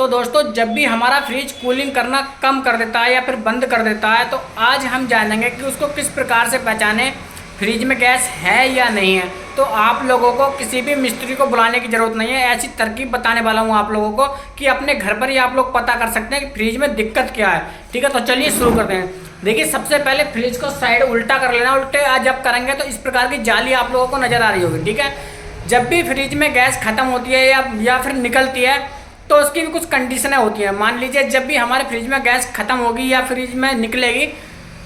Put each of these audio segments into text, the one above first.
तो दोस्तों जब भी हमारा फ्रिज कूलिंग करना कम कर देता है या फिर बंद कर देता है, तो आज हम जानेंगे कि उसको किस प्रकार से पहचाने फ्रिज में गैस है या नहीं है। तो आप लोगों को किसी भी मिस्त्री को बुलाने की ज़रूरत नहीं है, ऐसी तरकीब बताने वाला हूँ आप लोगों को कि अपने घर पर ही आप लोग पता कर सकते हैं कि फ्रिज में दिक्कत क्या है। ठीक है, तो चलिए शुरू करते हैं। देखिए, सबसे पहले फ्रिज को साइड उल्टा कर लेना। उल्टे आज जब करेंगे तो इस प्रकार की जाली आप लोगों को नज़र आ रही होगी। ठीक है, जब भी फ्रिज में गैस खत्म होती है या फिर निकलती है तो उसकी भी कुछ कंडीशनें होती हैं। मान लीजिए जब भी हमारे फ्रिज में गैस खत्म होगी या फ्रिज में निकलेगी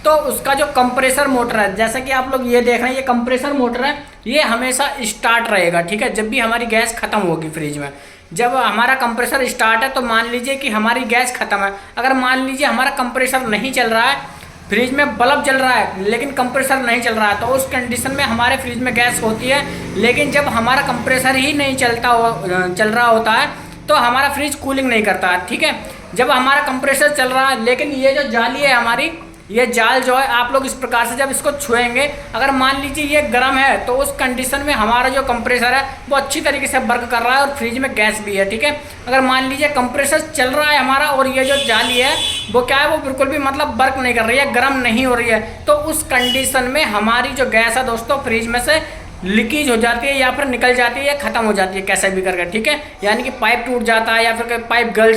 तो उसका जो कंप्रेसर मोटर है, जैसा कि आप लोग ये देख रहे हैं, ये कंप्रेसर मोटर है, ये हमेशा स्टार्ट रहेगा। ठीक है, जब भी हमारी गैस खत्म होगी फ्रिज में, जब हमारा कंप्रेसर स्टार्ट है तो मान लीजिए कि हमारी गैस खत्म है। अगर मान लीजिए हमारा कंप्रेसर नहीं चल रहा है, फ्रिज में बल्ब जल रहा है लेकिन कंप्रेसर नहीं चल रहा है, तो उस कंडीशन में हमारे फ्रिज में गैस होती है। लेकिन जब हमारा कंप्रेसर ही नहीं चल रहा होता है तो हमारा फ्रिज कूलिंग नहीं करता है। ठीक है, जब हमारा कंप्रेसर चल रहा है लेकिन ये जो जाली है हमारी, ये जाल जो है आप लोग इस प्रकार से जब इसको छुएंगे, अगर मान लीजिए ये गर्म है तो उस कंडीशन में हमारा जो कंप्रेसर है वो अच्छी तरीके से वर्क कर रहा है और फ्रिज में गैस भी है। ठीक है, अगर मान लीजिए कंप्रेसर चल रहा है हमारा और ये जो जाली है वो क्या है, वो बिल्कुल भी मतलब वर्क नहीं कर रही है, गर्म नहीं हो रही है, तो उस कंडीशन में हमारी जो गैस है दोस्तों फ्रिज में से लीकेज हो जाती है या फिर निकल जाती है या ख़त्म हो जाती है, कैसे भी करके। ठीक है, यानी कि पाइप टूट जाता है या फिर पाइप गल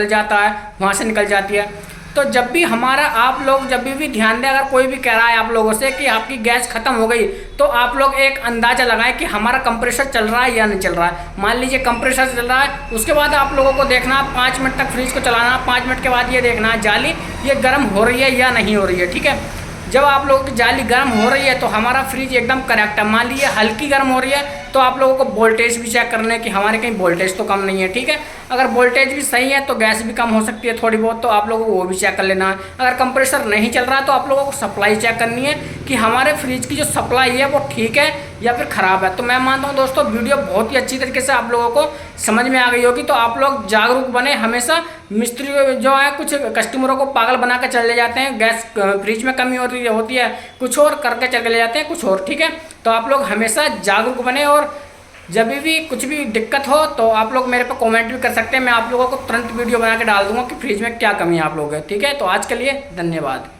जाता है, वहाँ से निकल जाती है। तो जब भी हमारा आप लोग जब भी ध्यान दें, अगर कोई भी कह रहा है आप लोगों से कि आपकी गैस खत्म हो गई, तो आप लोग एक अंदाज़ा लगाएं कि हमारा कंप्रेसर चल रहा है या नहीं चल रहा है। मान लीजिए कंप्रेसर चल रहा है, उसके बाद आप लोगों को देखना 5 मिनट तक फ्रिज को चलाना, 5 मिनट के बाद ये देखना जाली ये गर्म हो रही है या नहीं हो रही है। ठीक है, जब आप लोगों की जाली गर्म हो रही है तो हमारा फ्रिज एकदम करेक्ट है। मान लीजिए हल्की गर्म हो रही है तो आप लोगों को वोल्टेज भी चेक करना है कि हमारे कहीं वोल्टेज तो कम नहीं है। ठीक है, अगर वोल्टेज भी सही है तो गैस भी कम हो सकती है थोड़ी बहुत, तो आप लोगों को वो भी चेक कर लेना है। अगर कंप्रेसर नहीं चल रहा है तो आप लोगों को सप्लाई चेक करनी है कि हमारे फ्रिज की जो सप्लाई है वो ठीक है या फिर ख़राब है। तो मैं मानता हूँ दोस्तों वीडियो बहुत ही अच्छी तरीके से आप लोगों को समझ में आ गई होगी। तो आप लोग जागरूक बने। हमेशा मिस्त्री जो है कुछ कस्टमरों को पागल बना कर चले जाते हैं, गैस फ्रिज में कमी होती है कुछ और करके चले जाते हैं कुछ और। ठीक है, तो आप लोग हमेशा जागरूक बने और जब भी कुछ भी दिक्कत हो तो आप लोग मेरे पे कमेंट भी कर सकते हैं। मैं आप लोगों को तुरंत वीडियो बना के डाल दूंगा कि फ्रिज में क्या कमी है आप लोगों है। ठीक है, तो आज के लिए धन्यवाद।